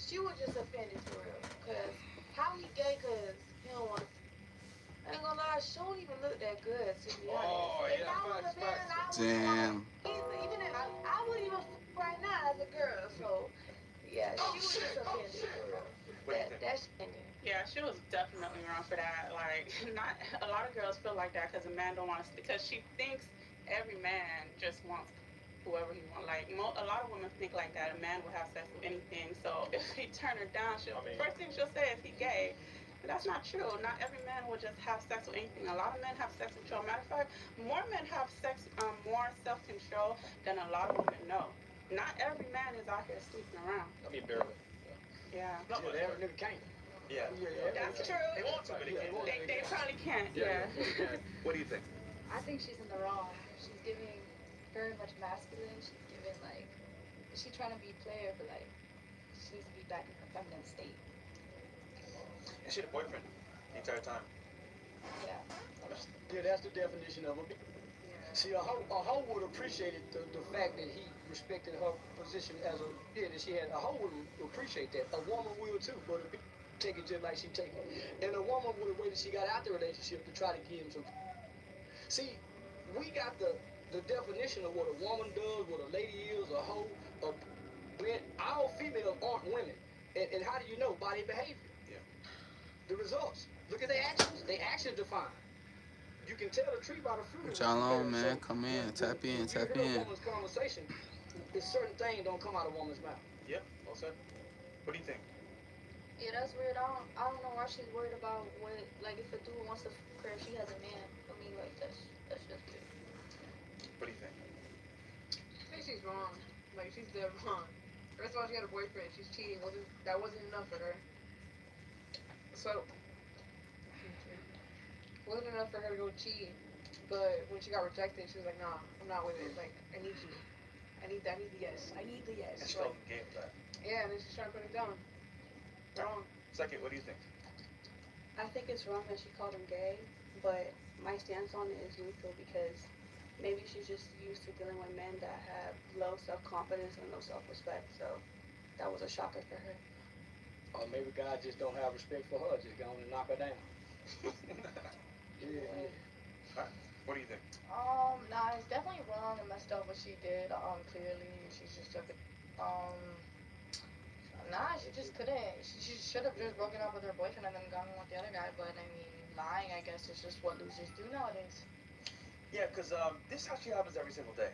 she was just offended for real. Cause how he gay? Cause he don't want. I ain't gonna lie, she don't even look that good to be honest. Oh, If yeah, I was a facts, man, facts. I would want Damn. even if I would even right now as a girl. So yeah, she was just offended for real. What do you think? That's offended. Yeah, she was definitely wrong for that. Like, not a lot of girls feel like that because a man don't want to, because she thinks every man just wants whoever he wants. Like, a lot of women think like that. A man will have sex with anything. So if he turn her down, first thing she'll say is he gay. But that's not true. Not every man will just have sex with anything. A lot of men have sex control. Matter of fact, more men have sex, more self control than a lot of women know. Not every man is out here sleeping around. I mean, barely. Yeah. Not much. The average nigga can't. Yeah. That's true. They want to, but they can't. They probably can't. Yeah. What do you think? I think she's in the wrong. She's giving very much masculine. She's giving like, she's trying to be player, but like, she needs to be back in her feminine state. And she had a boyfriend the entire time. Yeah. Yeah, that's the definition of a bitch. See, a hoe would appreciate it, the fact that he respected her position as a that she had. A hoe would appreciate that. A woman will too, but a bitch take it just like she take it. And a woman would have waited she got out the relationship to try to give him some. See, we got the definition of what a woman does, what a lady is, a hoe, a man. All females aren't women. And how do you know? By their behavior. Yeah. The results. Look at their actions. Their actions define. You can tell the tree by the fruit. What y'all on, man? Come in, tap in, tap in. A woman's conversation, there's certain things don't come out of a woman's mouth. Yeah, well said. What do you think? Yeah, that's weird. I don't know why she's worried about what, like, if a dude wants to fuck her, if she has a man. I mean, like, that's just weird. What do you think? I think she's wrong. Like, she's dead wrong. First of all, she had a boyfriend. She's cheating. That wasn't enough for her. So, wasn't enough for her to go cheat. But when she got rejected, she was like, nah, I'm not with it. Like, I need you. I need the yes. I need the yes. And she Like, felt the game with that. yeah, and then she's trying to put it down. Wrong. Second, what do you think? I think it's wrong that she called him gay, but my stance on it is neutral because maybe she's just used to dealing with men that have low self-confidence and low self-respect, so that was a shocker for her. Or maybe God just don't have respect for her, just going to knock her down. Yeah. Alright, what do you think? Nah, it's definitely wrong and messed up what she did. Clearly, she just took it. Nah, she just couldn't. She should have just broken up with her boyfriend and then gone with the other guy. But I mean, lying, I guess, is just what losers do nowadays. Yeah, because this actually happens every single day.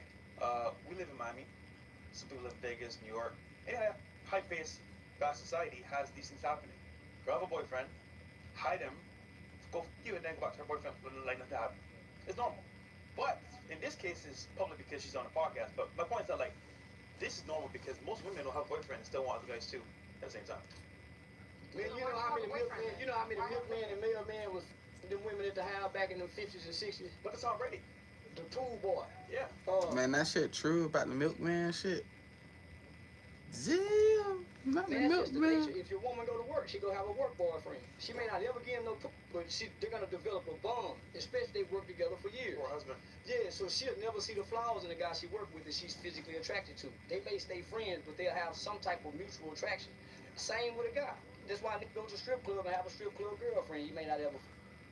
We live in Miami. Some people live in Vegas, New York. Yeah, high-paced, fast society has these things happening. Girl have a boyfriend, hide him, go f you, and then go back to her boyfriend like nothing happened. It's normal. But in this case, it's public because she's on a podcast. But my point is that, like, this is normal because most women don't have boyfriends and still want other guys too at the same time. Man, you know how many milkmen, milkmen and mailmen was them women at the house back in the 50s and 60s? But it's already. The pool boy. Yeah. Man, that shit true about the milkman shit. Damn, not the Man, that's just the nature. milkman. If your woman go to work, she go have a work boyfriend. She may not ever give him no poop, but they're gonna develop a bond, especially if they work together for years. Or husband. Yeah, so she'll never see the flaws in the guy she worked with that she's physically attracted to. They may stay friends, but they'll have some type of mutual attraction. Same with a guy. That's why they go to a strip club and have a strip club girlfriend. You may not ever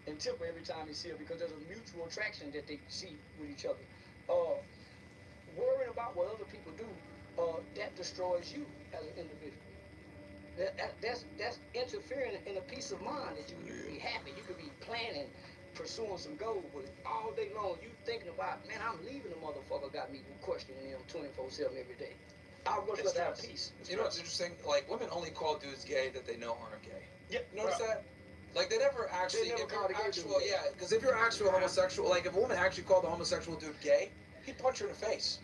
and tip her every time you see her because there's a mutual attraction that they see with each other. Worrying about what other people do, that destroys you as an individual. That's interfering in a peace of mind that you can be happy, you could be planning, pursuing some goals, but all day long you thinking about, man, I'm leaving the motherfucker got me questioning him 24/7 every day. I would It's rather have stress. peace. You know what's interesting? Like, women only call dudes gay that they know aren't gay. Yep. Notice that? Like, they never actually, never if call you're the gay actual, dude gay. yeah, because if you're actual homosexual, like, if a woman actually called a homosexual dude gay, he'd punch her in the face.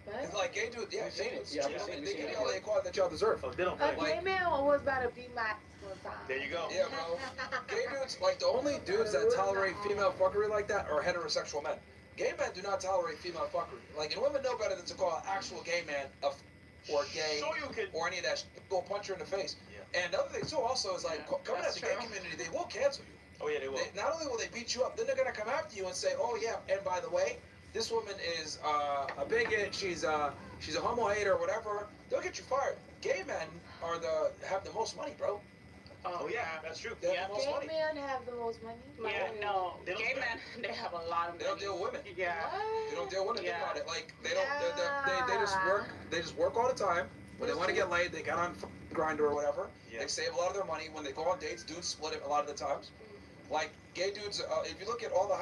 It's like, gay dude, yeah, We've seen gay it. dudes, Yeah, you we've know, seen it. they We've give seen you it. all the equality that y'all deserve. Oh, they don't A play. gay man was about to be my one time. There you go. Yeah, bro. Gay dudes, like, the only dudes that tolerate female fuckery like that are heterosexual men. Gay men do not tolerate female fuckery. Like, and women know better than to call an actual gay man or gay So you can. or any of that shit. Go punch her in the face. Yeah. And the other thing, too, also, is like, coming out that's the gay true. community, they will cancel you. Oh yeah, they will. Not only will they beat you up, then they're going to come after you and say, oh, yeah, and by the way, this woman is a bigot, she's a homo hater or whatever, they'll get you fired. Gay men have the most money, bro. Oh yeah, that's true. They have the most Gay money. men have the most money. Yeah, no. They don't Gay spend. men, they have a lot of money. They don't deal with women. Yeah. They don't deal with women. Think Yeah. about it. Like they don't. They just work all the time. When they want to get laid, they get on Grinder or whatever. Yeah. They save a lot of their money. When they go on dates, dudes split it a lot of the times. Like gay dudes, if you look at all the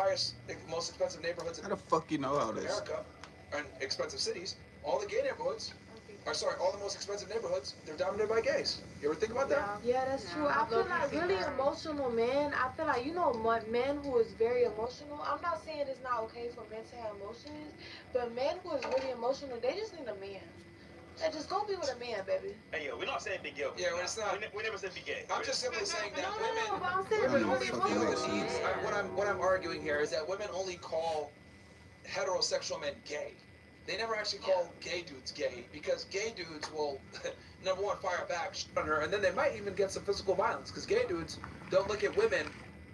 most expensive neighborhoods in How the fuck you know all this? America and expensive cities, all the gay neighborhoods, all the most expensive neighborhoods, they're dominated by gays. You ever think about that? Yeah, that's true. Yeah, I feel like really emotional men. I feel like men who is very emotional. I'm not saying it's not okay for men to have emotions, but men who is really emotional, they just need a man. Like, just go be with a man, baby. Hey yo, we're not saying be gay. Yeah, well, it's not. We never said be gay. I'm just simply saying that No, but I'm saying women I'm only fucking feel the with you. needs. What I'm arguing here is that women only call heterosexual men gay. They never actually call gay dudes gay because gay dudes will, number one, fire back on her, and then they might even get some physical violence because gay dudes don't look at women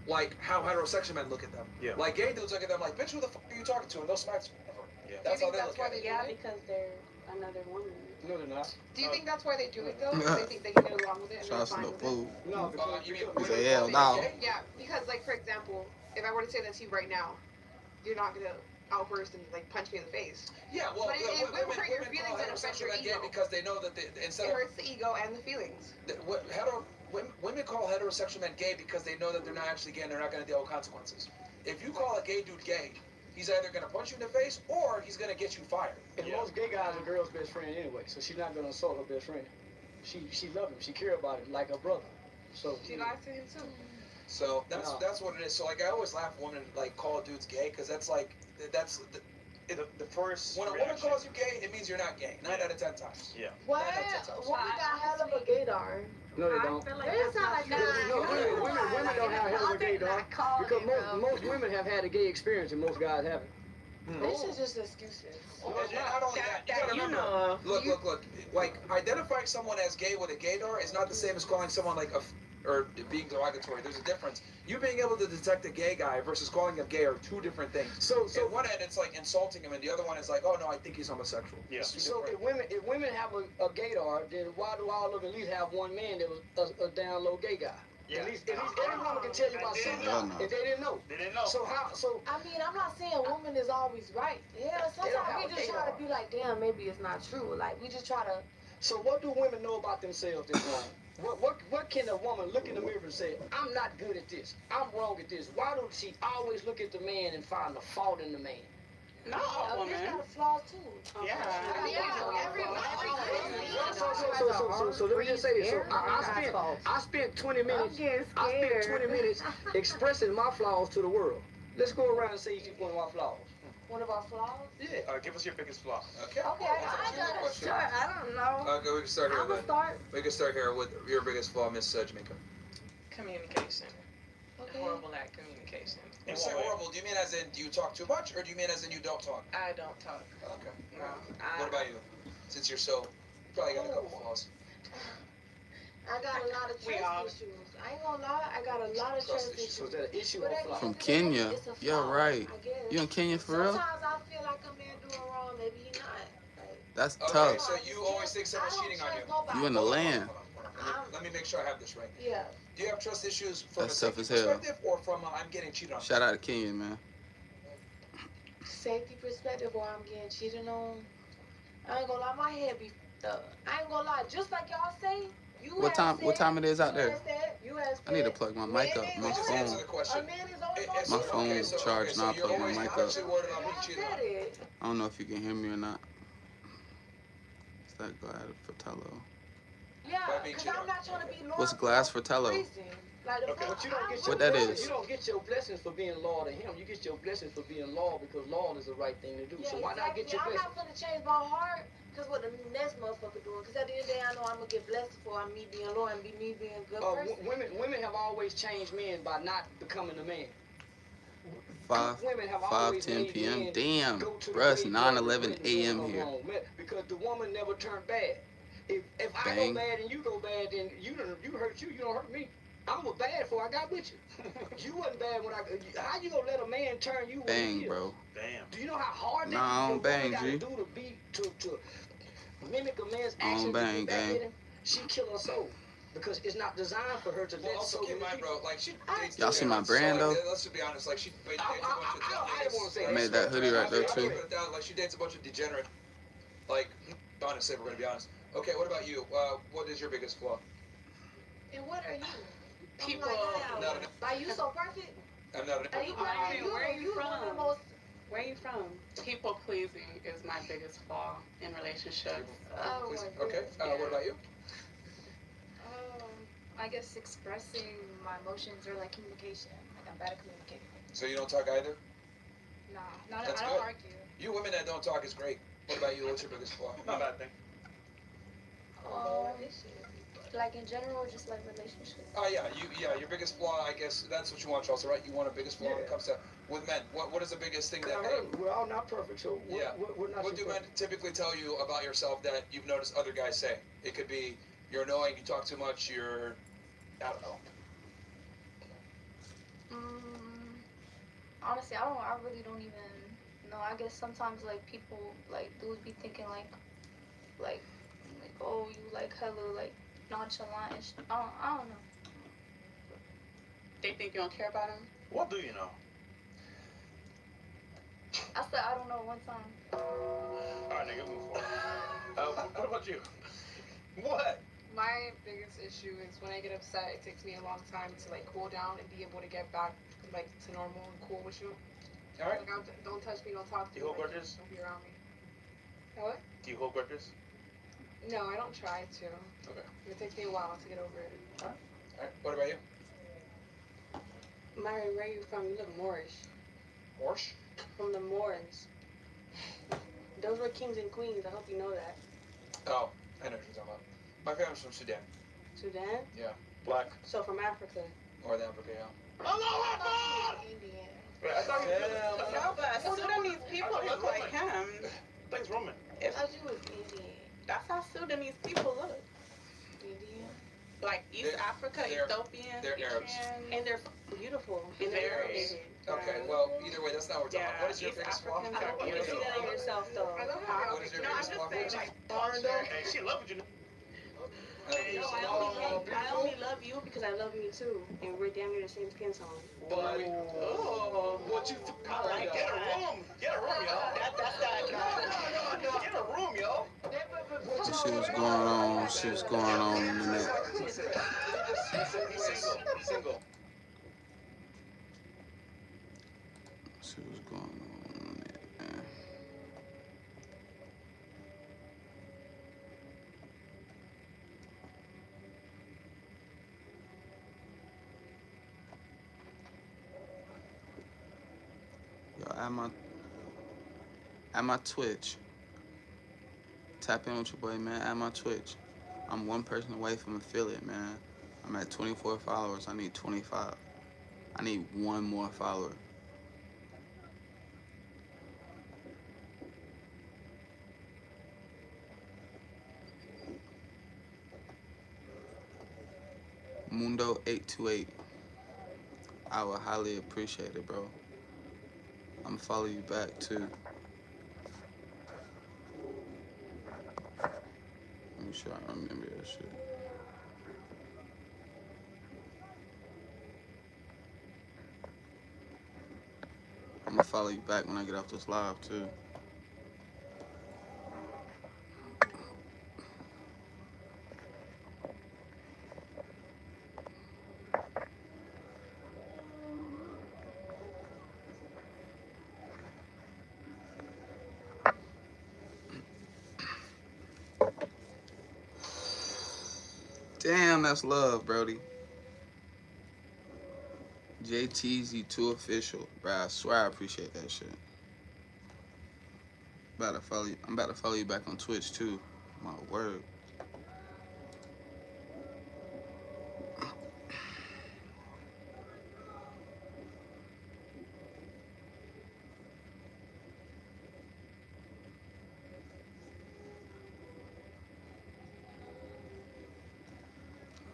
like how heterosexual men look at them. Yeah. Like gay dudes look at them like, bitch, who the fuck are you talking to? And they'll smack you. Yeah. That's Do how you they think look that's at it. why Yeah, because they're another woman. No, they're not. Do you think that's why they do it though? They think they can get along with it and they're Shots fine no with it? food. No, because You mean He women said, hell call no. men gay? Yeah, because like for example, if I were to say that to you right now, you're not gonna outburst and like punch me in the face. Yeah, well, But it will hurt your women feelings call and affect heterosexual your men gay ego. because they know that instead It of hurts the ego and the feelings. women call heterosexual men gay because they know that they're not actually gay and they're not going to deal with consequences. If you call a gay dude gay, he's either going to punch you in the face or he's going to get you fired. And most gay guys are a girl's best friend anyway, so she's not gonna assault her best friend. She love him. She care about him like a brother. So She lies to him too. So that's No. that's what it is. So like I always laugh when women like call dudes gay because that's like that's The first when a woman reaction. calls you gay, it means you're not gay. 9 out of 10 times. Yeah. What? That's a tough Women got hell of a gaydar. no, they I don't. feel like They that's sound not like true. that. No, women don't have hell of a gay dog because most women have had a gay experience and most guys haven't. This is just excuses. And not only that, you gotta That you remember. know of. Look. Like identifying someone as gay with a gaydar is not the same as calling someone like or being derogatory. There's a difference. You being able to detect a gay guy versus calling him gay are two different things. So at one end it's like insulting him, and the other one is like, oh no, I think he's homosexual. Yeah. It's two So different- if women have a gaydar, then why do all of them at least have one man that was a down low gay guy? Yeah. At least every woman can tell you about I didn't something know. if they didn't know. They didn't know. So I mean, I'm not saying woman is always right. Yeah, They don't have sometimes we just a try to gaydar. be like, damn, maybe it's not true. Like, we just try to. So what do women know about themselves that's wrong? What can a woman look in the mirror and say, I'm not good at this, I'm wrong at this? Why do she always look at the man and find the fault in the man? Not all There's women. got flaws too. Yeah. So let me just say this. So I spent 20 minutes. I spent 20 minutes expressing my flaws to the world. Let's go around and say each one of my flaws. One of our flaws? Yeah. Give us your biggest flaw. Okay. Okay, I got a question. start. I don't know. Okay, we can start here I'm gonna with start. we can start here with your biggest flaw, Miss Jamaica. Communication. Okay. Horrible at communication. When you say horrible, do you mean as in do you talk too much, or do you mean as in you don't talk? I don't talk. Okay. No. What about you? Since you're so, you probably got a couple flaws. I got a lot of We all- trust issues. I ain't gonna lie, I got a lot of trust issues. So is that an issue But or at flaw? the From end of the day, Kenya. it's a Yeah, flaw, right. I guess. You in Kenya for real? Sometimes I feel like a man doing wrong, maybe he not. Like, That's Okay, tough. so you always think someone's cheating on you. You in the land. Let me make sure I have this right. Yeah. Do you have trust issues from That's a tough safety as hell. perspective or from I'm getting cheated on? Shout out to Kenya, man. Safety perspective, or I'm getting cheated on. I ain't gonna lie, my head be. I ain't gonna lie, just like y'all say. You What have time? What said- time it is out you there? have said- You have I need to said plug my mic up. men My is Just always- answer phone. the A question. man is always It's- My gonna phone cheat. so- charged, so not you're plugged my always mic actually up. worried about being I cheated said on. it. I don't know if you can hear me or not. It's that Glad Fratello. Yeah, By being because cheated I'm on. not trying to be loyal. What's Glass Fratello? Like the Okay. fuck, But you don't get What your that blessings. is? You don't get your blessings for being loyal to him. You get your blessings for being loyal because loyal is the right thing to do. Yeah, So why not get your I'm blessings? not gonna change my heart because what the next motherfucker doing. Because at the end of the day, I know I'm gonna get blessed for me being loyal and me being a good person. Women have always changed men by not becoming a man. 5:10 p.m. Damn, Go to the bruh, it's graveyard 9:11 and doing a.m. her here. wrong, man, because the woman never turned bad. If I Bang. go bad and you go bad, then you hurt you don't hurt me. I was bad before I got with you. You wasn't bad when how you gonna let a man turn you when he Bang, is? bro. Damn. Do you know how hard Nah, I that don't the woman bang, gotta G. do to mimic a man's I don't actions to bang, get back gang. at him? She kill her soul. Because it's not designed for her to Well, let also so keep in many mind, people. bro, like she dates. Y'all see my brand, though? Let's just be honest, like she dates a bunch of I didn't want to say I made that hoodie right there, too. Put it down, like she dates a bunch of degenerate. Like, honestly, we're gonna be honest. Okay, what about you? What is your biggest flaw? And what are you? People. Not an, Like you so perfect? I'm not an. Are you I mean, where are you one of the from? most Where are you from? People pleasing is my biggest flaw in relationships. Oh Please. my Okay. What about you? I guess expressing my emotions or like communication. Like I'm bad at communicating. So you don't talk either? Nah, That's I good. don't argue. You women that don't talk is great. What about you? What's your biggest flaw? Not a bad thing. Like in general, just like relationships. Oh yeah, your biggest flaw. I guess that's what you want, Chelsea, right? You want a biggest flaw when it comes to with men. What is the biggest thing that? Hey, We're all not perfect, so we're not. what do men typically tell you about yourself that you've noticed other guys say? It could be you're annoying, you talk too much, you're, I don't know. Honestly, I really don't even know. I guess sometimes like people like dudes be thinking like oh you like hella like nonchalant and shit. I don't know. They think you don't care about them. What do you know? I said I don't know one time. Alright, nigga, move forward. What about you? What? My biggest issue is when I get upset, it takes me a long time to like cool down and be able to get back like to normal and cool with you. All right. Like, don't touch me, don't talk to Do me. you hold like, grudges? Don't be around me. What? Do you hold grudges? No, I don't try to. Okay. It takes me a while to get over it. All right. What about you? Mary, where are you from? You live Moorish. Morsh? From the Moors. Those were kings and queens. I hope you know that. Oh, I know what you're talking about. My family's from Sudan. Sudan? Black. So from Africa. North Africa, yeah. Indian. Wait, I thought you were No, but Sudanese people look like him. Thing's Roman. I thought you was Indian. That's how Sudanese people look. Indian. Like East They're- Africa, they're- Ethiopian, they're Arabs. Eritrean. And they're beautiful. And they're Arabs. Arabs. Okay, well, either way, that's not what we're talking about. What is your East biggest flaw? Africans I are don't want you to see beautiful. that in yourself, though. I love how What is your No, I'm biggest just flaw? saying, like, Hey, she love what you know. No, I only love you because I love me too. And we're damn near the same skin tone. But, Oh, what you? I like Get that. a room. Get a room, yo. That's that. Get a room, yo. See what's going on. See what's going on in the net. He's single. He's single. See what's going on in the net, man. Yo, at my Twitch. Tap in with your boy, man. At my Twitch. I'm one person away from affiliate, man. I'm at 24 followers. I need 25. I need one more follower. Moondo 828. I would highly appreciate it, bro. I'm gonna follow you back too. Let me sure I remember that shit. I'm gonna follow you back when I get off this live too. Damn, that's love, Brody. JTZ2 official, bro. I swear I appreciate that shit. I'm about to follow you back on Twitch too. My word.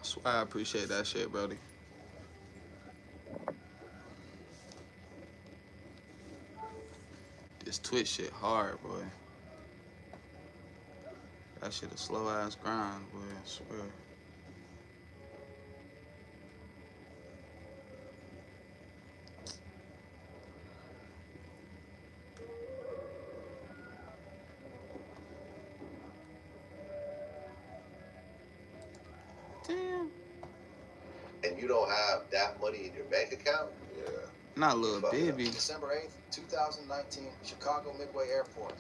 I swear I appreciate that shit, Brody. Twitch shit hard, boy. That shit a slow ass grind, boy. I swear. Damn. And you don't have that money in your bank account? Yeah. Not Lil Baby. December 8th, 2019, Chicago Midway Airport.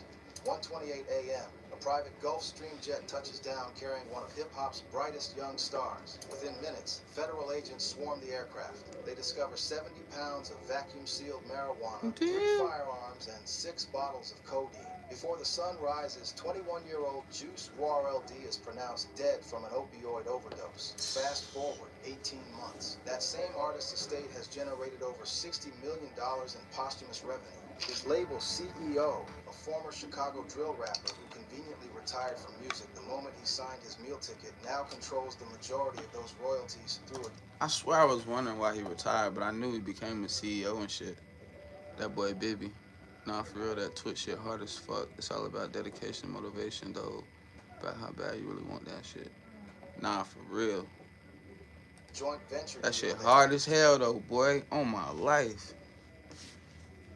1:28 a.m. A private Gulfstream jet touches down carrying one of hip-hop's brightest young stars. Within minutes, federal agents swarm the aircraft. They discover 70 pounds of vacuum-sealed marijuana, 3 firearms, and 6 bottles of codeine. Before the sun rises, 21-year-old Juice WRLD is pronounced dead from an opioid overdose. Fast forward 18 months. That same artist's estate has generated over $60 million in posthumous revenue. His label CEO, a former Chicago drill rapper who conveniently retired from music the moment he signed his meal ticket, now controls the majority of those royalties through a... I swear I was wondering why he retired, but I knew he became a CEO and shit. That boy Bibby. Nah, for real, that Twitch shit hard as fuck. It's all about dedication, motivation, though. About how bad you really want that shit. Nah, for real. joint venture. That shit hard as hell, though, boy. On my life.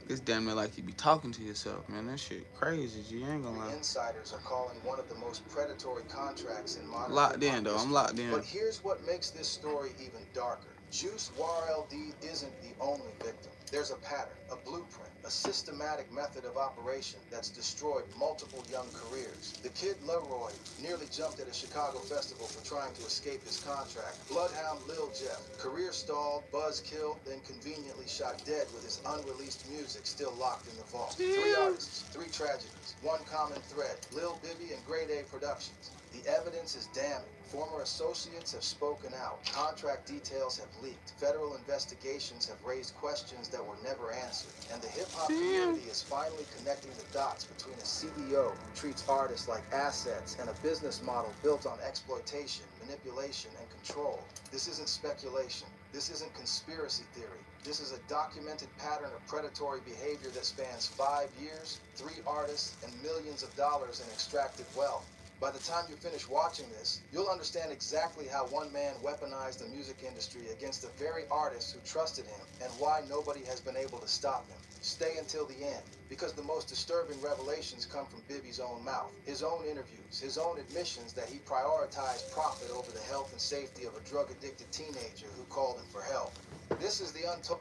It's damn near like you be talking to yourself, man. That shit crazy, G. Ain't gonna lie. Insiders are calling one of the most predatory contracts in modern Locked in, though. I'm locked in. But here's what makes this story even darker. Juice WRLD isn't the only victim. There's a pattern, a blueprint, a systematic method of operation that's destroyed multiple young careers. The kid Leroy nearly jumped at a Chicago festival for trying to escape his contract. Bloodhound Lil Jeff, career stalled, buzz killed, then conveniently shot dead with his unreleased music still locked in the vault. 3 artists, 3 tragedies, one common thread, Lil Bibby and Grade A Productions. The evidence is damning. Former associates have spoken out. Contract details have leaked. Federal investigations have raised questions that were never answered. And the hip-hop community is finally connecting the dots between a CEO who treats artists like assets and a business model built on exploitation, manipulation, and control. This isn't speculation. This isn't conspiracy theory. This is a documented pattern of predatory behavior that spans 5 years, 3 artists, and millions of dollars in extracted wealth. By the time you finish watching this, you'll understand exactly how one man weaponized the music industry against the very artists who trusted him and why nobody has been able to stop him. Stay until the end, because the most disturbing revelations come from Bibby's own mouth, his own interviews, his own admissions that he prioritized profit over the health and safety of a drug-addicted teenager who called him for help. This is the untold...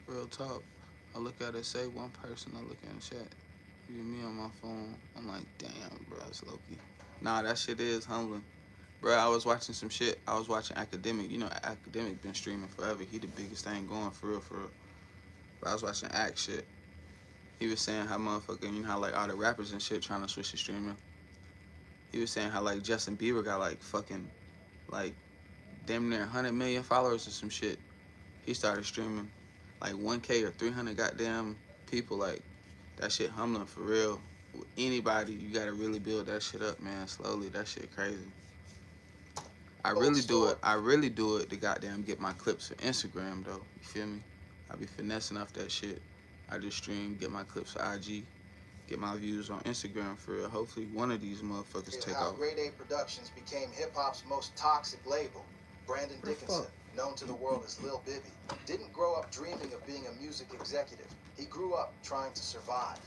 Real talk. I look at it, say one person, I look at the chat. You me on my phone, I'm like, damn, bro, it's low-key. Nah, that shit is humbling. Bro, I was watching some shit. I was watching Academic. You know, Academic been streaming forever. He the biggest thing going, for real, for real. But I was watching Act shit. He was saying how motherfucking, you know how like all the rappers and shit trying to switch to streaming. He was saying how like Justin Bieber got like fucking, like, damn near 100 million followers or some shit. He started streaming like 1K or 300 goddamn people. Like, that shit humbling, for real. With anybody, you gotta really build that shit up, man, slowly. That shit crazy. I really do it to goddamn get my clips for Instagram, though. You feel me? I be finessing off that shit. I just stream, get my clips for IG, get my views on Instagram, for real. Hopefully one of these motherfuckers take off. Grade A Productions became hip-hop's most toxic label. Brandon Dickinson, known to the world as Lil Bibby, didn't grow up dreaming of being a music executive. He grew up trying to survive.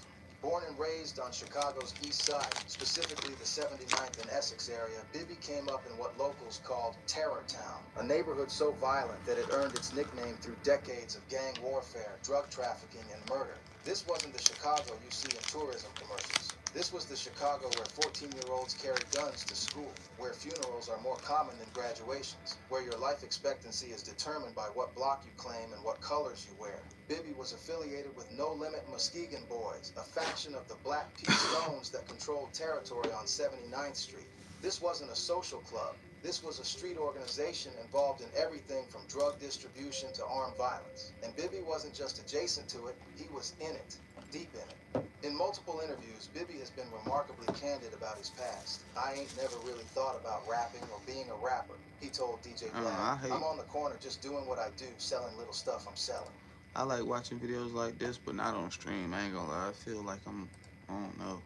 Born and raised on Chicago's east side, specifically the 79th and Essex area, Bibby came up in what locals called Terror Town, a neighborhood so violent that it earned its nickname through decades of gang warfare, drug trafficking, and murder. This wasn't the Chicago you see in tourism commercials. This was the Chicago where 14-year-olds carry guns to school, where funerals are more common than graduations, where your life expectancy is determined by what block you claim and what colors you wear. Bibby was affiliated with No Limit Muskegon Boys, a faction of the Black Pea Stones that controlled territory on 79th Street. This wasn't a social club. This was a street organization involved in everything from drug distribution to armed violence. And Bibby wasn't just adjacent to it, he was in it, deep in it. In multiple interviews, Bibby has been remarkably candid about his past. I ain't never really thought about rapping or being a rapper, he told DJ Black. I'm on the corner just doing what I do, selling little stuff I'm selling. I like watching videos like this, but not on stream. I ain't gonna lie. I feel like I'm I don't know.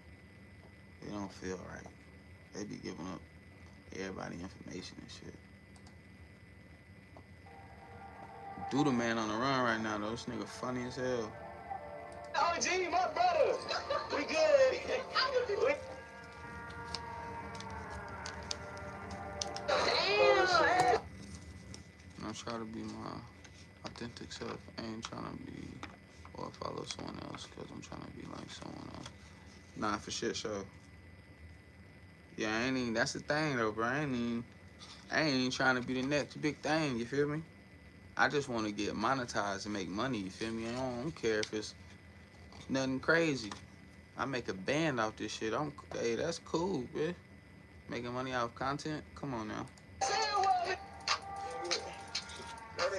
It don't feel right. They be giving up everybody information and shit. Do the man on the run right now though. This nigga funny as hell. OG, my brother. We good. Damn. I'm trying to be my authentic self. I ain't trying to be or follow someone else because I'm trying to be like someone else. Nah, for shit, sure. Yeah, I ain't even, that's the thing though, bro. I ain't even trying to be the next big thing, you feel me? I just want to get monetized and make money, you feel me? I don't care if it's nothing crazy. I make a band off this shit. Hey, that's cool, bitch. Making money off content? Come on now.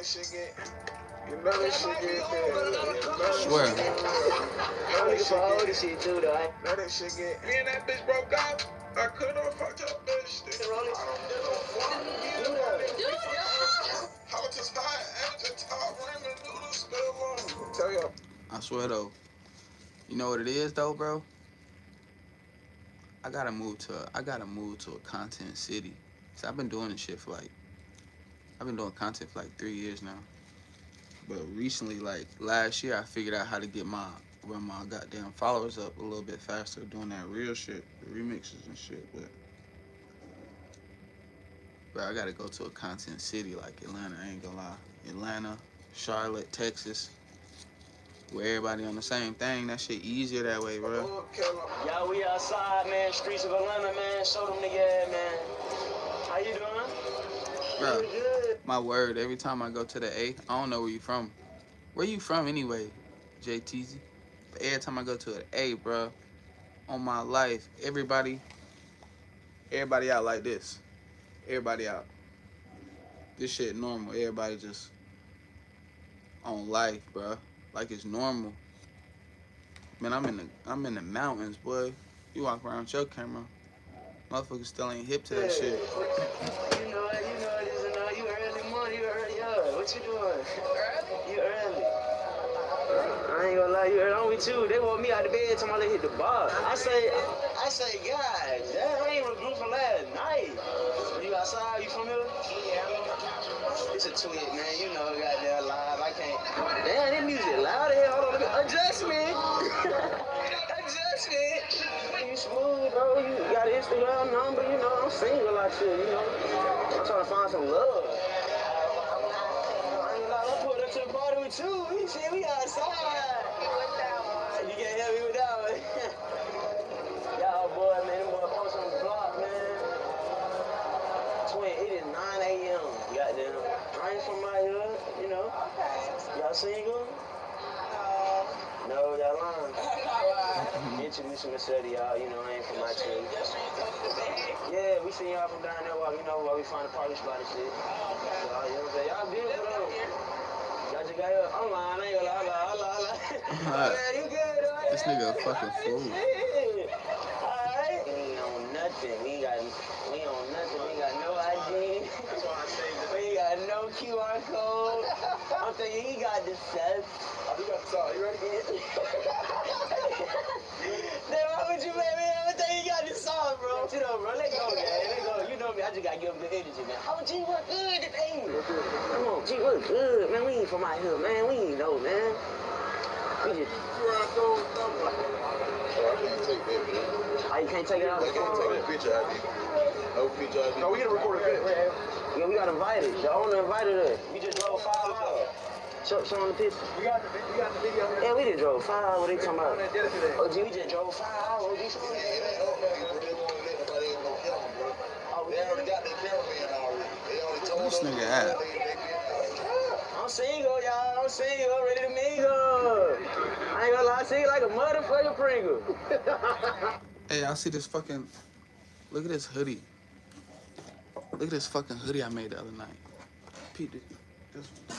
Swear. Me and that bitch broke up. I could have fucked your bitch. How to start at the top, Raymond Noodle spell on. Tell y'all. I swear though. You know what it is though, bro? I gotta move to a content city. So I've been doing this shit for I've been doing content for 3 years now. But recently, last year, I figured out how to run my goddamn followers up a little bit faster, doing that real shit, the remixes and shit. But I gotta go to a content city like Atlanta. I ain't gonna lie, Atlanta, Charlotte, Texas, where everybody on the same thing. That shit easier that way, bro. Y'all, we outside, man. Streets of Atlanta, man. Show them nigga, man. How you doing? Bro, my word, every time I go to the A, I don't know where you from. Where you from anyway, JTZ? But every time I go to an A, bro, on my life, everybody out like this. Everybody out. This shit normal. Everybody just on life, bro. Like it's normal. Man, I'm in the mountains, boy. You walk around with your camera, motherfuckers still ain't hip to that shit. You know it, you early morning, you early up. What you doing? Early? You early. I ain't gonna lie, you early. I'm with you. They want me out of bed till I hit the bar. I say, God, damn, I ain't with a group from last night. You outside? You from here? Yeah. It's a tweet, man. You know, goddamn live. I can't. Damn, that music loud as hell. Hold on, let me adjustment. Adjustment. You smooth, bro. You got an Instagram number, you know. I'm single like shit, you know. I'm trying to find some love. I pulled up to the party with you. We said we outside. You can't help me with that one. Y'all boy, man, them boy post on the block, man. Twin, it is 9 a.m. Goddamn. I ain't from out here, you know. Y'all single? No, y'all lying. Introduce myself to y'all, you know, I ain't from my tree. Yeah, we seen y'all from down there while, you know, while we find a party spot and shit. So, you know what I'm saying? Y'all beautiful though. Y'all just got here. I'm lying, I ain't gonna lie. Man, you good, though? This nigga a fucking fool. Alright. We ain't on nothing. We ain't on nothing. We ain't got no ID. That's why I saved it. We ain't got no QR code. I'm thinking he got the stuff. Oh, he got the sauce. You ready? Then why would you make me everything you got this sauce, bro? You know, bro, let go, man. Let go. You know me, I just gotta give him good energy, man. Oh, G, what good today? Come on, G, what good, man? We ain't from out here, man. We ain't know, man. We just... Oh, you can't take it out of the phone? Take a picture out of you. No picture out of you. No, we gotta record a video. Yeah, we got invited. The owner invited us. We just drove 5 miles. Show on the picture. We got the video. Yeah, we just drove 5. What are you talking about? Oh, gee, we just drove 5 hours. They already got their cameraman already. They only told This us. nigga out. I'm single, y'all. I'm single. Ready to mingle. I ain't gonna lie. I sing like a motherfucking Pringle. Hey, I see this fucking. Look at this hoodie. Look at this fucking hoodie I made the other night. Pete, this one.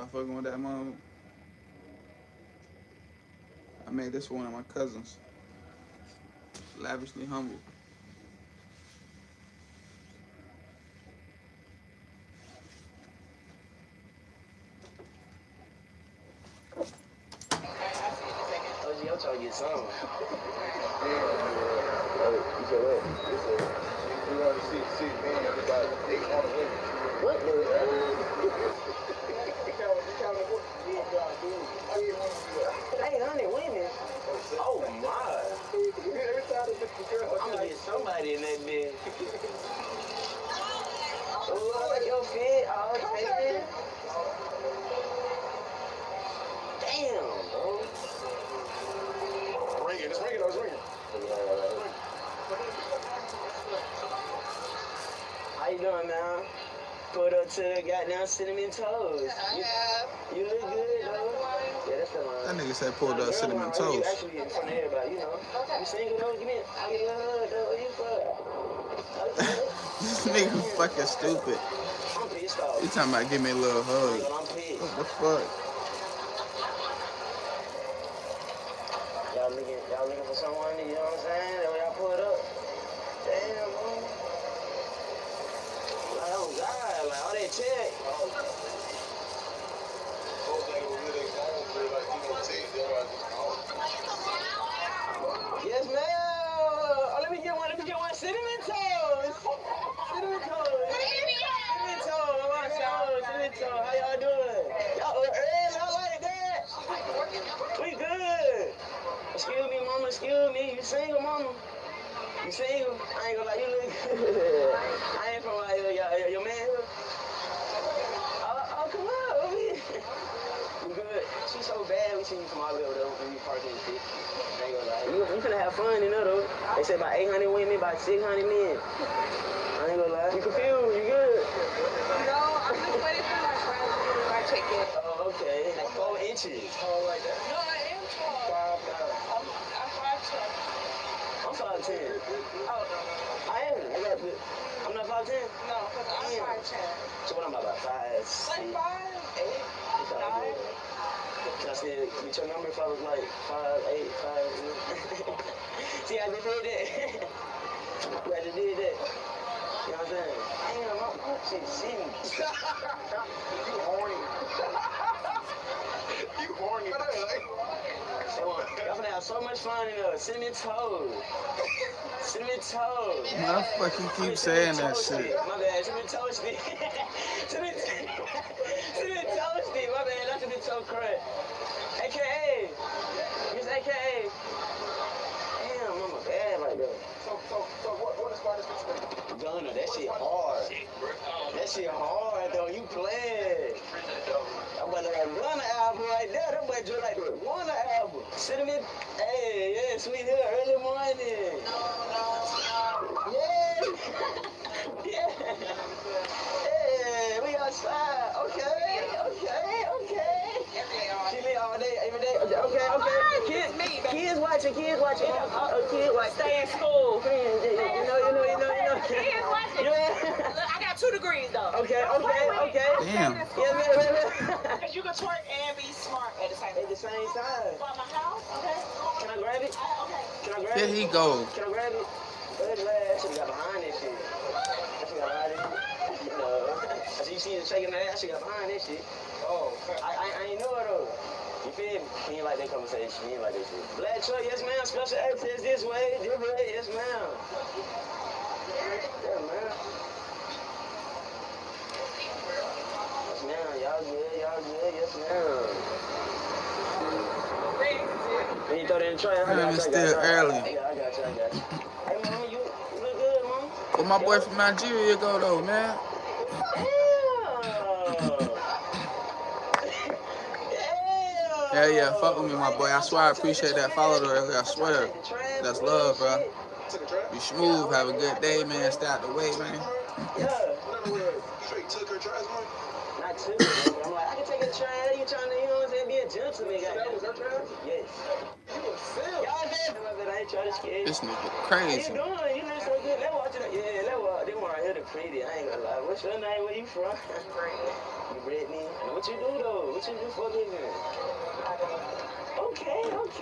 Y'all fucking with that mom? I made this for one of my cousins. Lavishly humble. I'm trying to get some. You said what? You want to see men about 800 women. What the hell? I didn't want to do that. 800 women? Oh my. Every time they pick the girl, I'm gonna get somebody in that bed. Oh, I like your fit. Oh, baby. Damn, bro. ringing. It's ringing. It's ringing. How you doing, man? Put up to the goddamn cinnamon toast. You look good, though. Yeah, that's the line. That nigga said pulled up cinnamon You toast. actually in front of everybody, you know. You single, though? Give me a hug, though. Where you from? This nigga fucking stupid. I'm pissed off. He talking about give me a little hug. I'm pissed. What the fuck? Y'all looking for someone, you know what I'm saying? That way y'all pull it up. Damn, man. Like, oh God, like all that check. Yes, ma'am. Oh, let me get one. Cinnamon toast. Cinnamon toast. Cinnamon toast. Cinnamon toast. How y'all doing? Y'all like that? We good. Excuse me, mama. Excuse me. You single, mama? You single? I ain't gonna lie. You look good. I ain't from out here. Your man here? Oh, come on. You good? She's so bad. We seen you from all the way over there when you parking and shit. I ain't gonna lie. You finna have fun, you know, though. They say about 800 women, about 600 men. I ain't gonna lie. You confused? You good? No, I'm just waiting for my friends to do my ticket. Oh, okay. Like 4 inches. Tall like that. No, I am tall. I'm 5'10". I'm 5'10". Oh, no. I am. I'm not 5'10"? No, because I'm 5'10". So what am I about? 5'6"? Like 5'8". Can I say get your number if I was like 5'8", 5'9"? See, I just did that. I just did that. You know what I'm saying? Damn, my shit see me. You horny. You horny. Y'all finna have so much fun in there. Cinnamon toast. Cinnamon toast. Why the fuck you keep saying that shit? My bad, cinnamon toasty. Cinnamon toasty. My bad, that's cinnamon toast crud. AKA. It's AKA. Damn, mama bad right there. So what is part of this? Gunner, that shit hard. That shit hard though. You playing. That boy like a Gunner album right there. That boy just like the Gunner album. Cinnamon, hey, yeah, sweet hill, early morning. Yeah. Yeah. Hey, we outside. Okay. She lit all day, every day. Okay. Kids watching. Kids watching. Stay in school. You know. Kids watching. Yeah. Look, I got 2 degrees though. Okay. Damn. Yeah. Because you can twerk and be smart at the same time. At the same time. From my house, okay? Can I grab it? Okay. Can I grab Here it? he go. Can I grab it? Good lad. That shit got behind that shit. That shit got behind it. You know. I see you seen it shaking that. That shit got behind that shit. Oh. I ain't know it though. You feel me? He ain't like that conversation. He ain't like that shit. Black truck, yes ma'am. Special access this way. Yes ma'am. Yeah, man. Yes ma'am. Y'all good. Yes ma'am. Can you throw that in the tray? Man, it's still early. I got you. Hey, mama, you look good, mama. Where my boy from Nigeria go though, man? Yeah, fuck with me, my boy. I swear I appreciate that follow though earlier. I swear. That's love, bro. You smooth. Have a good day, man. Stay out the way, man. Yeah. Straight took her trash money? Not too. I'm like, I can take a trash. You trying to, you know what I'm saying, be a gentleman, guy. That was her trash? Yes. You was filled. Y'all did. I ain't trying to scare you. This nigga How crazy. you doing? You live so good. Let's watch it. Yeah, let's watch. They one right here the pretty. I ain't gonna lie. What's your name? Where you from? You Brittany. And what you do though? What you do for a living? Okay. You look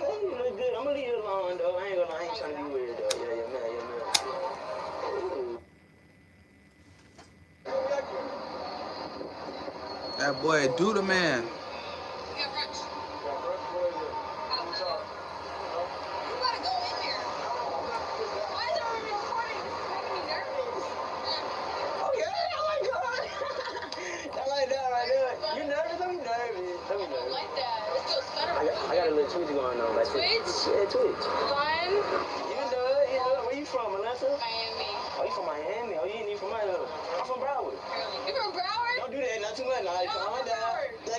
good. I'm gonna leave you alone though. I ain't gonna lie. I ain't trying to be weird though. Yeah, man. Ooh. That boy, do the man. I got a little Twitch going on. Like Twitch? Yeah, Twitch. Fun. You know, where you from, Atlanta? Miami. Oh, you from Miami? Oh, you ain't even from my hood. I'm from Broward. You from Broward? Don't do that, not too much. Nah, calm down. No,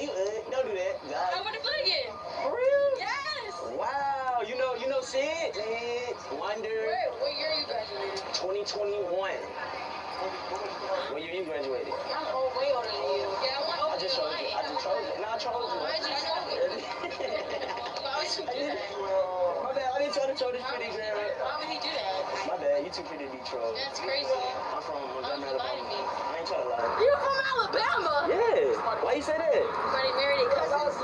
don't do that. I went to Flanagan. For real? Yes. Wow. You know Sid? Wonder. What year you graduated? 2021. When you graduated? I'm way older than you. Yeah, I just trolled you. Nah, I trolled you. Why did you troll me? Why would you do that? My bad, I didn't try to troll this pretty girl. Why would he do that? My bad, you too pretty to be trolled. That's crazy. I'm from Montgomery, Alabama. I ain't trying to lie. You from Alabama? Yeah. Why you say that? Why they married their cousins?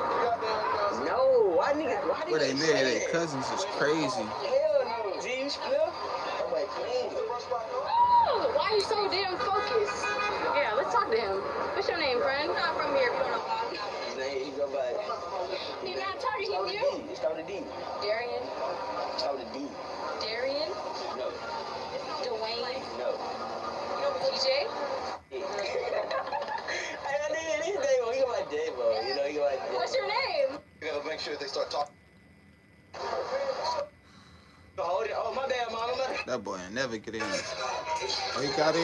No. Why Where they married their cousins is crazy. Hell no. G, you split? I'm like, clean. Oh, why are you so damn focused? Yeah, let's talk to him. What's your name, friend? I'm not from here. If you don't know why. His name, he go by. He's not talking to you. It start with a D. Darian. Start with a D. Darian. No. Dwayne. No. DJ. He go by Davo. You know, he go by Davo. What's your name? You gotta make sure they start talking. Hold it. Oh, my bad, mama. That boy ain't never get in. Oh, he got in.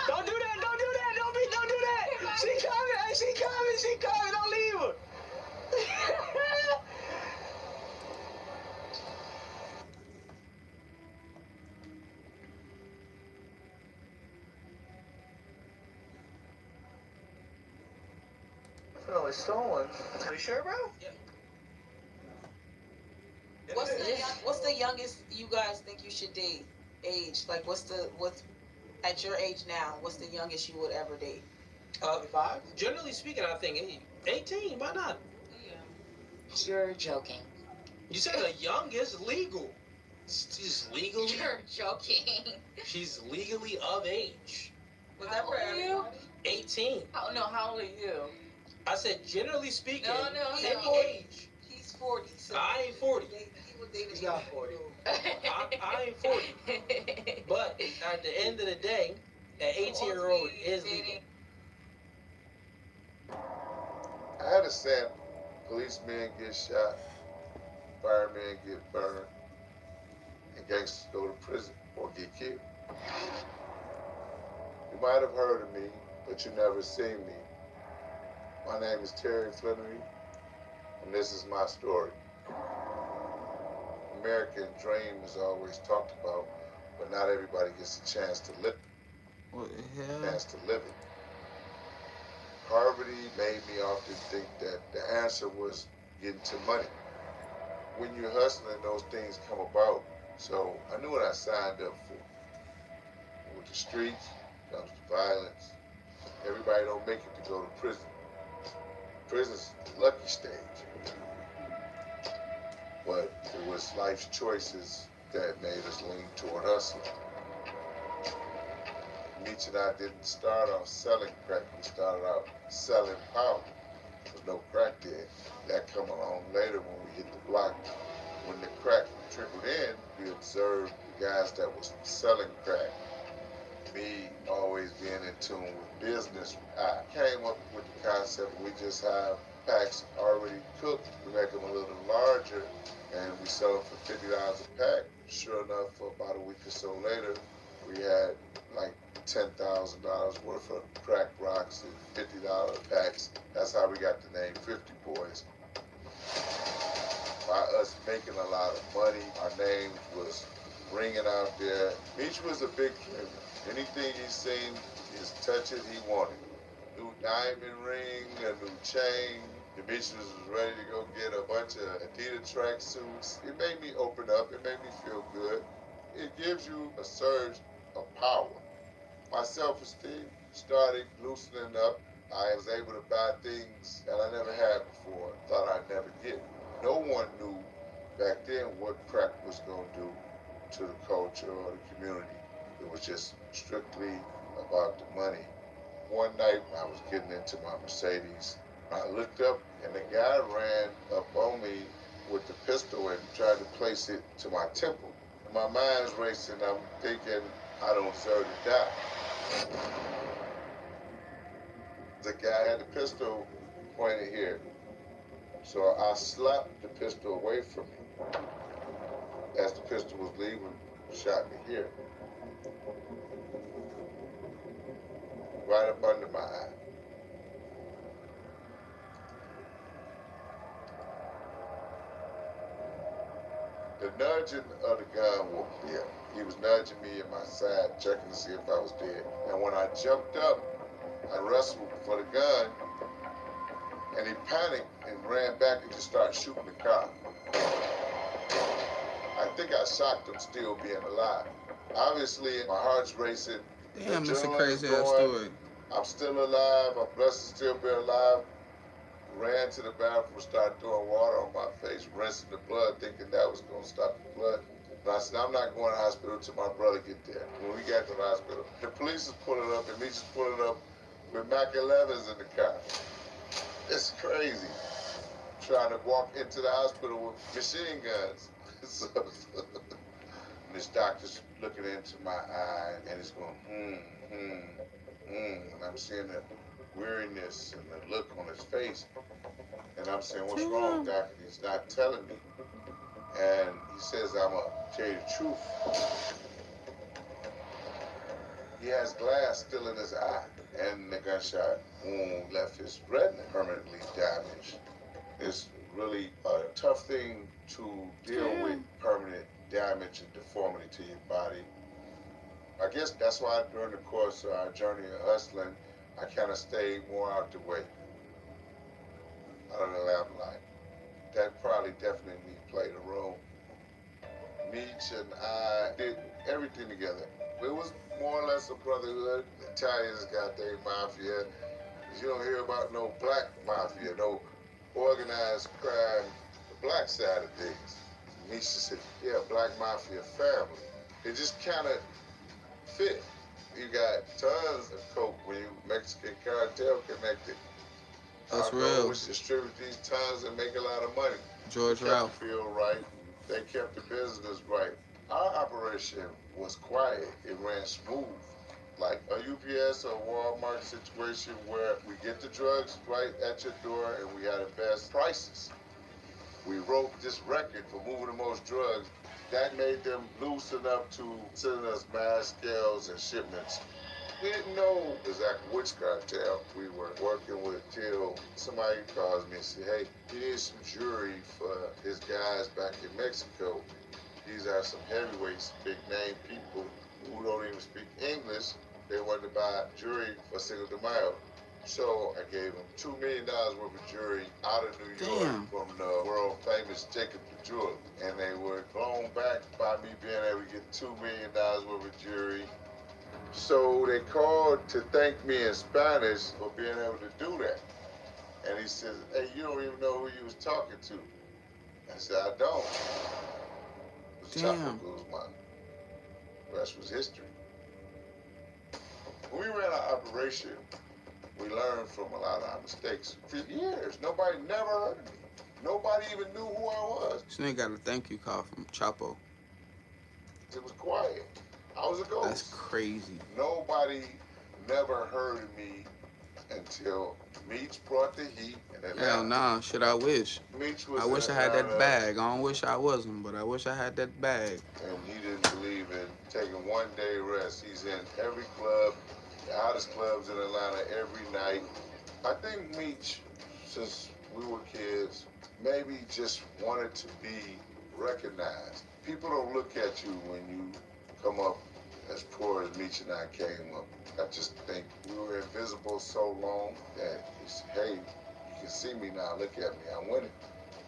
Don't do that. Don't do that. She coming. Don't leave her. No, it's showing. Are you sure, bro? Yeah. What's the youngest you guys think you should date? Age? Like what's at your age now? What's the youngest you would ever date? 5? Generally speaking, I think 18. Why not? Yeah. You're joking. You said the youngest legal. She's legally. You're joking. She's legally of age. Was that for you? 18. Oh no, how old are you? I said generally speaking. No. Any age. He's 40. So I ain't 40. He's not 40. I ain't 40. But at the end of the day, an 18-year-old is legal. I had a saying, policemen get shot, firemen get burned, and gangsters go to prison or get killed. You might have heard of me, but you never seen me. My name is Terry Flannery, and this is my story. American dream is always talked about, but not everybody gets a chance to live. What the hell? Chance to live it. Poverty made me often think that the answer was getting to money. When you're hustling, those things come about. So I knew what I signed up for. With the streets comes the violence. Everybody don't make it to go to prison. Prison's the lucky stage. But it was life's choices that made us lean toward hustling. Meech and I didn't start off selling crack. We started out selling power. There was no crack there. That come along later when we hit the block. When the crack trickled in, we observed the guys that was selling crack. Me always being in tune with business, I came up with the concept we just have packs already cooked. We make them a little larger and we sell them for $50 a pack. Sure enough, for about a week or so later, we had like $10,000 worth of crack rocks and $50 packs. That's how we got the name 50 Boys. By us making a lot of money, our name was ringing out there. Meech was a big kid. Anything he seen, just touch it, he wanted. New diamond ring, a new chain. Demetrius was ready to go get a bunch of Adidas tracksuits. It made me open up. It made me feel good. It gives you a surge of power. My self-esteem started loosening up. I was able to buy things that I never had before, thought I'd never get. No one knew back then what crack was going to do to the culture or the community. It was just strictly about the money. One night, I was getting into my Mercedes. I looked up, and the guy ran up on me with the pistol and tried to place it to my temple. My mind's racing. I'm thinking I don't deserve to die. The guy had the pistol pointed here. So I slapped the pistol away from me. As the pistol was leaving, shot me here. Right up under my eye. The nudging of the gun woke me up. He was nudging me in my side, checking to see if I was dead. And when I jumped up, I wrestled for the gun, and he panicked and ran back and just started shooting the car. I think I shocked him still being alive. Obviously, my heart's racing. Damn, that's a Adrenaline's crazy ass going. story. I'm still alive. I'm blessed to still be alive. Ran to the bathroom, started throwing water on my face, rinsing the blood, thinking that was going to stop the blood. And I said, I'm not going to the hospital till my brother get there. When we got to the hospital, the police is pulling up, and me just pulling up with Mac 11s in the car. It's crazy. Trying to walk into the hospital with machine guns. And this doctor's looking into my eye, and he's going, and I'm seeing the weariness and the look on his face. And I'm saying, what's wrong, doctor? He's not telling me. And he says, I'm going to tell you the truth. He has glass still in his eye, and the gunshot wound left his retina permanently damaged. It's really a tough thing to deal with, permanent damage and deformity to your body. I guess that's why during the course of our journey of hustling, I kind of stayed more out the way, out of the limelight. That probably definitely played a role. Meech and I did everything together. It was more or less a brotherhood. The Italians got their mafia. You don't hear about no black mafia, no organized crime, the black side of things. Meech said, yeah, black mafia family. It just kind of fit. You got tons of coke when you Mexican cartel connected. That's Our real. goal was to distribute these tons and make a lot of money. George Kept Ralph. the field right. They kept the business right. Our operation was quiet. It ran smooth. Like a UPS or Walmart situation where we get the drugs right at your door and we had the best prices. We wrote this record for moving the most drugs. That made them loosen up to sending us mass scales and shipments. We didn't know exactly which cartel we were working with till somebody calls me and says, hey, he needs some jewelry for his guys back in Mexico. These are some heavyweights, big name people who don't even speak English. They wanted to buy jewelry for Cinco de Mayo. So I gave them $2 million worth of jewelry out of New York from the world famous Jacob the Jeweler. And they were blown back by me being able to get $2 million worth of jewelry. So they called to thank me in Spanish for being able to do that. And he says, hey, you don't even know who you was talking to. I said, I don't. It was Chapo Guzman. The rest was history. When we ran our operation, we learned from a lot of our mistakes. For years, nobody never heard of me. Nobody even knew who I was. This nigga got a thank you call from Chapo. It was quiet. I was a ghost. That's crazy. Nobody never heard of me until Meech brought the heat. And Hell nah, shit, I wish. Meech was I wish I had that bag. I don't wish I wasn't, but I wish I had that bag. And he didn't believe in taking one day rest. He's in every club, the hottest clubs in Atlanta every night. I think Meech, since we were kids, maybe just wanted to be recognized. People don't look at you when you come up as poor as Meech and I came up. I just think we were invisible so long that it's, hey, you can see me now, look at me, I'm winning.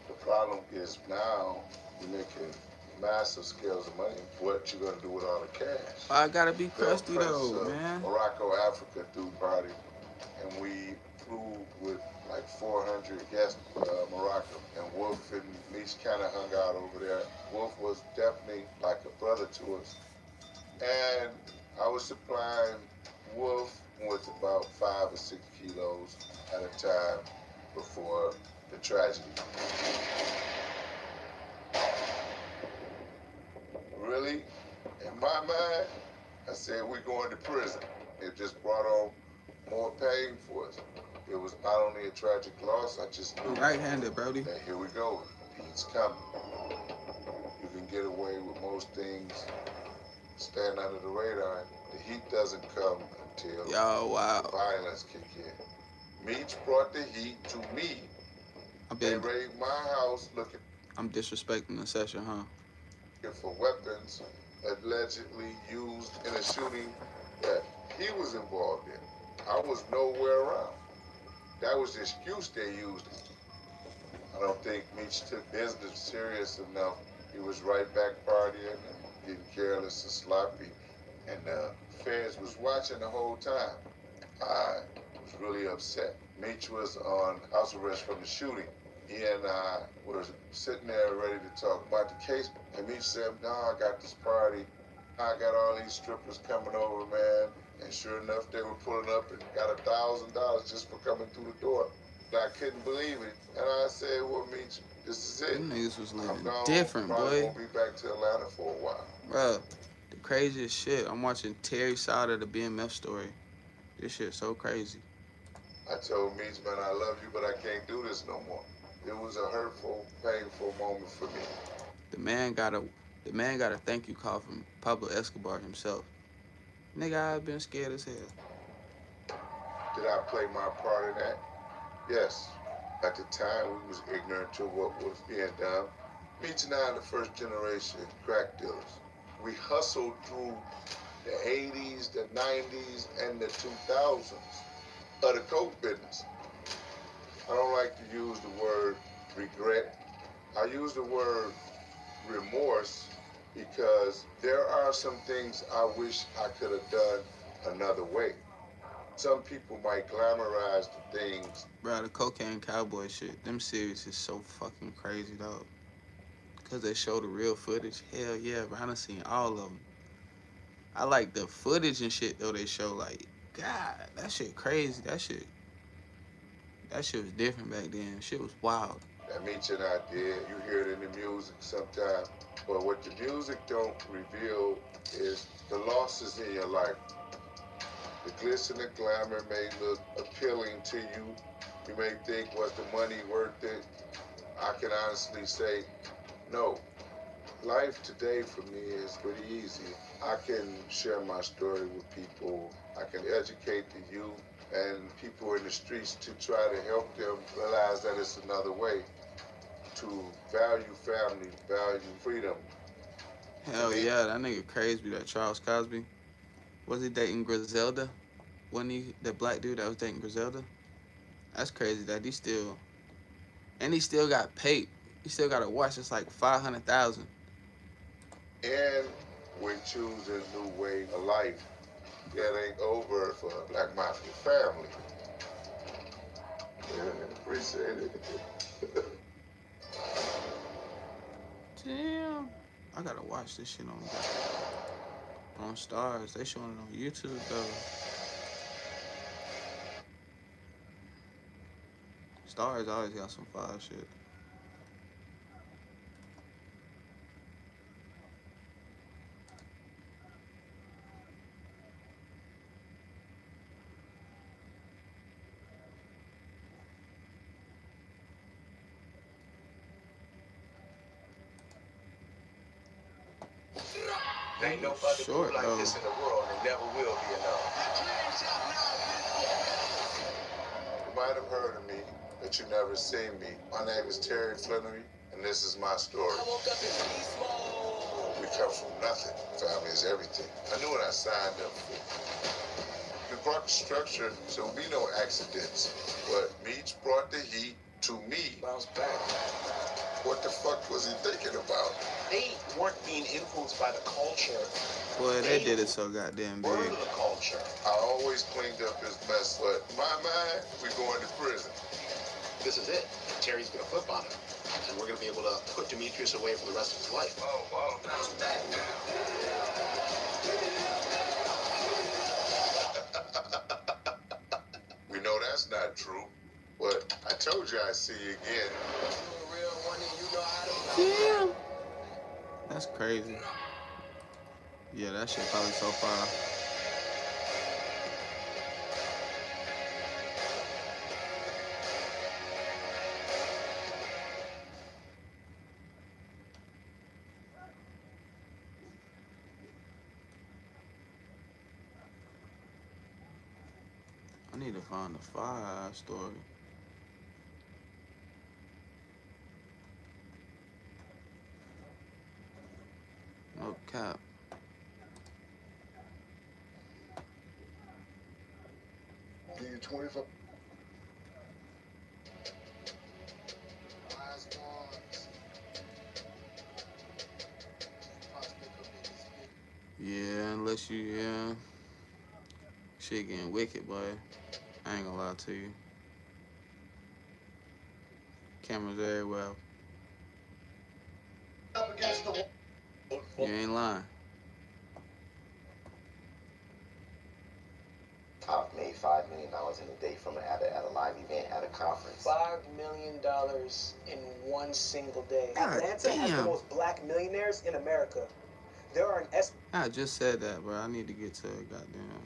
The problem is now you're making massive scales of money. What you gonna do with all the cash? I gotta be crusty Prince though, of man. Morocco, Africa threw a party, and we flew with like 400 guests Morocco, and Wolf and Meech kind of hung out over there. Wolf was definitely like a brother to us, and I was supplying Wolf with about 5 or 6 kilos at a time before the tragedy. Really, in my mind, I said we're going to prison. It just brought on more pain for us. It was not only a tragic loss, I just knew Right-handed, Brody. that here we go, heat's coming. You can get away with most things, stand under the radar. The heat doesn't come until the violence kick in. Meech brought the heat to me. They raided my house looking. I'm disrespecting the session, huh? For weapons allegedly used in a shooting that he was involved in. I was nowhere around. That was the excuse they used. I don't think Meech took business serious enough. He was right back partying and getting careless and sloppy. And the feds was watching the whole time. I was really upset. Meech was on house arrest from the shooting. He and I were sitting there ready to talk about the case. And Meech said, no, I got this party. I got all these strippers coming over, man. And sure enough, they were pulling up and got $1,000 just for coming through the door. I couldn't believe it. And I said, well, Meech, this is it. Them niggas was living gone. different, Probably boy. won't be back to Atlanta for a while. Bruh, the craziest shit. I'm watching Terry's side of the BMF story. This shit's so crazy. I told Meech, man, I love you, but I can't do this no more. It was a hurtful, painful moment for me. The man got a thank you call from Pablo Escobar himself. Nigga, I've been scared as hell. Did I play my part in that? Yes. At the time, we was ignorant to what was being done. Meech and I are the first generation crack dealers. We hustled through the 80s, the 90s, and the 2000s of the coke business. I don't like to use the word regret. I use the word remorse because there are some things I wish I could have done another way. Some people might glamorize the things. Bro, the cocaine cowboy shit, them series is so fucking crazy, dog. Because they show the real footage. Hell yeah, bro, I done seen all of them. I like the footage and shit, though, they show. Like, God, that shit crazy. That shit was different back then. Shit was wild. That Meech and I did. You hear it in the music sometimes. But what the music don't reveal is the losses in your life. The glitz and the glamour may look appealing to you. You may think, was the money worth it? I can honestly say, no. Life today for me is pretty easy. I can share my story with people. I can educate the youth and people in the streets to try to help them realize that it's another way to value family, value freedom. Hell yeah, that nigga crazy, that Charles Cosby. Was he dating Griselda? Wasn't he that black dude that was dating Griselda? That's crazy that he still got paid. He still got a watch that's like $500,000. And we choose a new way of life. That ain't over for Black Mafia family. Yeah, appreciate it. Damn. I gotta watch this shit on Stars. They showing it on YouTube though. Stars always got some fire shit. Ain't no other group like this in the world, and there never will be another. You might have heard of me, but you never seen me. My name is Terry Flannery, and this is my story. I woke up in beast mode. Family comes from nothing. Family is everything. I knew what I signed up for. We brought the structure so there will be no accidents. But Meach brought the heat to me. Bounce back. What the fuck was he thinking about? They weren't being influenced by the culture. Boy, they did it so goddamn Were big. the culture. I always cleaned up his mess, but in my mind, we going to prison. This is it. Terry's gonna flip on him. And we're gonna be able to put Demetrius away for the rest of his life. Oh, bounce back. We know that's not true, but I told you I'd see you again. Damn. That's crazy. Yeah, that shit probably so far. I need to find the fire story. No cap. Give you 25. Yeah, unless you, yeah. Shit getting wicked, boy. I ain't gonna lie to you. Cameras everywhere. Up against the wall. You ain't lying. I've made $5 million in a day from at a live event at a conference. $5 million in one single day. God Atlanta has the damn. most black millionaires in America. There are an I just said that, bro. I need to get to goddamn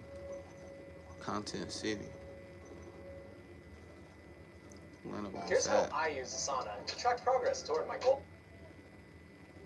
Content City. Atlanta where Here's it's how at. I use Asana to track progress toward my goal.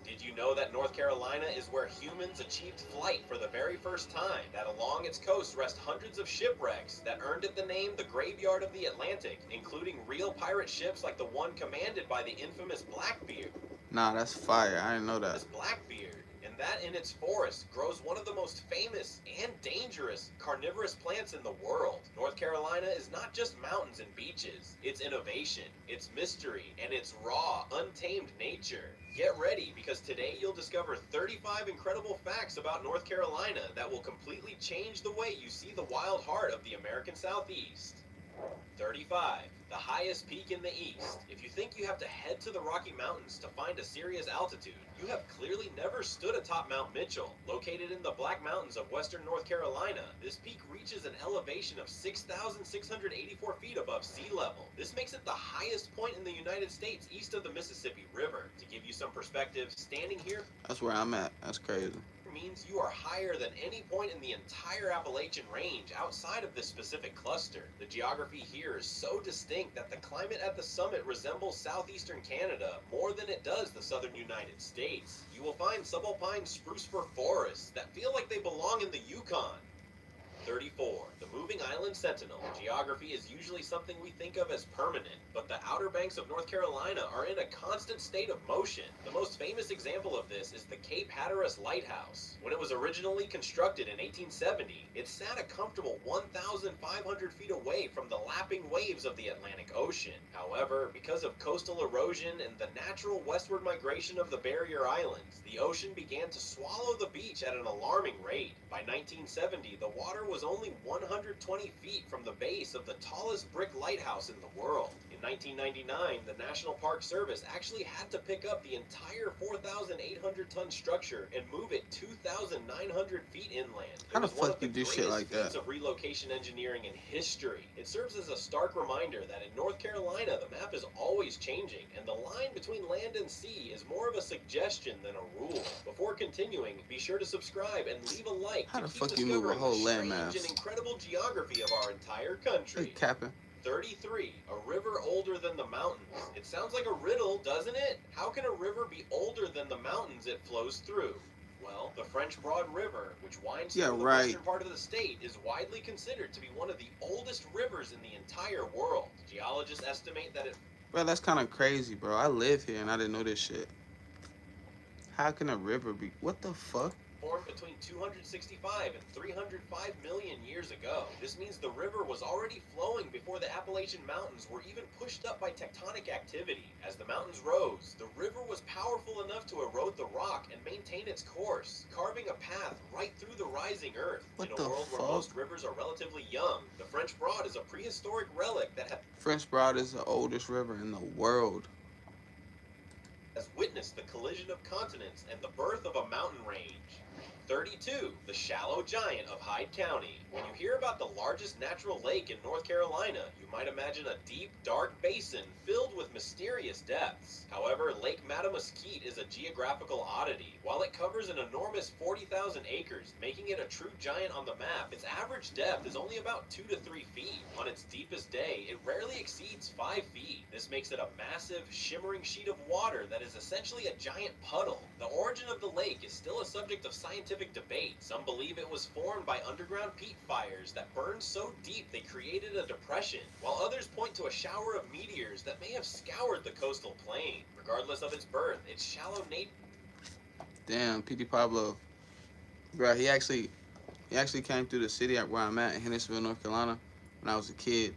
Did you know that North Carolina is where humans achieved flight for the very first time? That along its coast rest hundreds of shipwrecks that earned it the name the Graveyard of the Atlantic, including real pirate ships like the one commanded by the infamous Blackbeard. Nah, that's fire. I didn't know that. This Blackbeard, and that in its forest grows one of the most famous and dangerous carnivorous plants in the world. North Carolina is not just mountains and beaches. It's innovation, it's mystery, and it's raw, untamed nature. Get ready, because today you'll discover 35 incredible facts about North Carolina that will completely change the way you see the wild heart of the American Southeast. 35. The highest peak in the east. If you think you have to head to the Rocky Mountains to find a serious altitude, you have clearly never stood atop Mount Mitchell. Located in the Black Mountains of western North Carolina, this peak reaches an elevation of 6,684 feet above sea level. This makes it the highest point in the United States east of the Mississippi River. To give you some perspective, standing here That's where I'm at. That's crazy. means you are higher than any point in the entire Appalachian range outside of this specific cluster. The geography here is so distinct that the climate at the summit resembles southeastern Canada more than it does the southern United States. You will find subalpine spruce fir forests that feel like they belong in the Yukon. 34. The moving island sentinel. Geography is usually something we think of as permanent, but the Outer Banks of North Carolina are in a constant state of motion. The most famous example of this is the Cape Hatteras Lighthouse. When it was originally constructed in 1870, it sat a comfortable 1,500 feet away from the lapping waves of the Atlantic Ocean. However, because of coastal erosion and the natural westward migration of the barrier islands, the ocean began to swallow the beach at an alarming rate. By 1970, the water was only 120 feet from the base of the tallest brick lighthouse in the world. In 1999, the National Park Service actually had to pick up the entire 4,800-ton structure and move it 2,900 feet inland. How It the was one fuck of the you do shit greatest like feats that? of relocation engineering in history. It serves as a stark reminder that in North Carolina, the map is always changing, and the line between land and sea is more of a suggestion than a rule. Before continuing, be sure to subscribe and leave a like How to the keep fuck you move a discovering whole the land strange mass? and incredible geography of our entire country. Hey, capping. 33. A river older than the mountains. It sounds like a riddle, doesn't it? How can a river be older than the mountains it flows through? Well, the French Broad River, which winds Yeah, through the right. western part of the state, is widely considered to be one of the oldest rivers in the entire world. Geologists estimate that it Bro, that's kind of crazy, bro. I live here and I didn't know this shit. How can a river be? What the fuck? Formed between 265 and 305 million years ago. This means the river was already flowing before the Appalachian Mountains were even pushed up by tectonic activity. As the mountains rose, the river was powerful enough to erode the rock and maintain its course, carving a path right through the rising earth. What In a the world where fuck? most rivers are relatively young, the French Broad is a prehistoric relic that French Broad is the oldest river in the world. has witnessed the collision of continents and the birth of a mountain range. 32, the Shallow Giant of Hyde County. When you hear about the largest natural lake in North Carolina, you might imagine a deep, dark basin filled with mysterious depths. However, Lake Mattamuskeet is a geographical oddity. While it covers an enormous 40,000 acres, making it a true giant on the map, its average depth is only about 2 to 3 feet. On its deepest day, it rarely exceeds 5 feet. This makes it a massive, shimmering sheet of water that is essentially a giant puddle. The origin of the lake is still a subject of scientific debate. Some believe it was formed by underground peat fires that burned so deep they created a depression, while others point to a shower of meteors that may have scoured the coastal plain. Regardless of its birth, its shallow nature. Damn, P.D. Pablo. Bro, he actually came through the city where I'm at in Hendersonville, North Carolina, when I was a kid,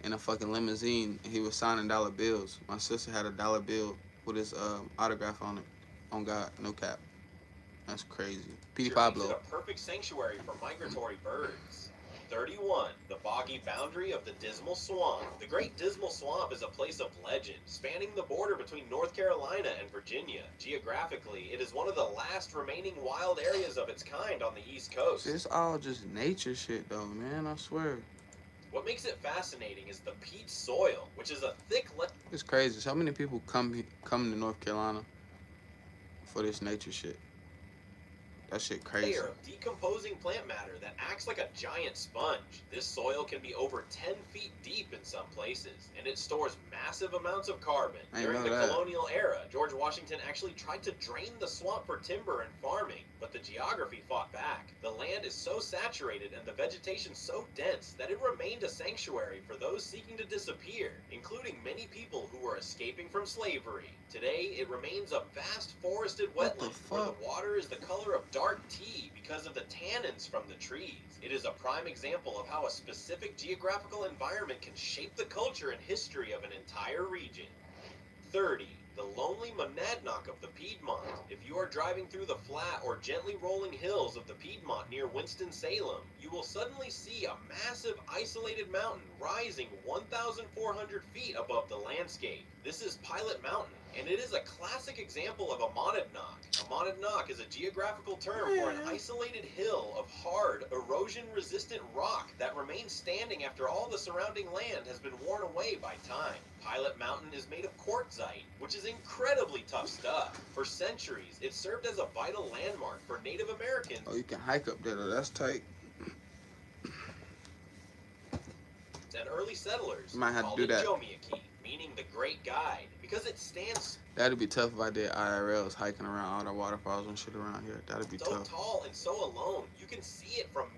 in a fucking limousine, and he was signing dollar bills. My sister had a dollar bill with his autograph on it. On God, no cap. That's crazy. P.D. Makes it Pablo. a perfect sanctuary for migratory birds. 31. The boggy boundary of the Dismal Swamp. The Great Dismal Swamp is a place of legend, spanning the border between North Carolina and Virginia. Geographically, it is one of the last remaining wild areas of its kind on the East Coast. It's all just nature shit, though, man. I swear. What makes it fascinating is the peat soil, which is a thick It's crazy. So many people come to North Carolina for this nature shit. That shit crazy. layer of decomposing plant matter that acts like a giant sponge. This soil can be over 10 feet deep in some places, and it stores massive amounts of carbon. I During know the that. colonial era, George Washington actually tried to drain the swamp for timber and farming, but the geography fought back. The land is so saturated and the vegetation so dense that it remained a sanctuary for those seeking to disappear, including many people who were escaping from slavery. Today, it remains a vast forested What the wetland where the fuck? water is the color of dark tea because of the tannins from the trees. It is a prime example of how a specific geographical environment can shape the culture and history of an entire region. 30. The lonely monadnock of the Piedmont. If you are driving through the flat or gently rolling hills of the Piedmont near Winston-Salem, you will suddenly see a massive isolated mountain rising 1,400 feet above the landscape. This is Pilot Mountain, and it is a classic example of a monadnock. A monadnock is a geographical term for an isolated hill of hard, erosion-resistant rock that remains standing after all the surrounding land has been worn away by time. Pilot Mountain is made of quartzite, which is incredibly tough stuff. For centuries, it served as a vital landmark for Native Americans Oh, you can hike up there, though. That's tight. and early settlers You might have to called do it that. Jomiaki, meaning the Great Guide, because it stands That'd be tough if I did IRLs hiking around all the waterfalls and shit around here. That'd be so tough. tall and so alone, you can see it from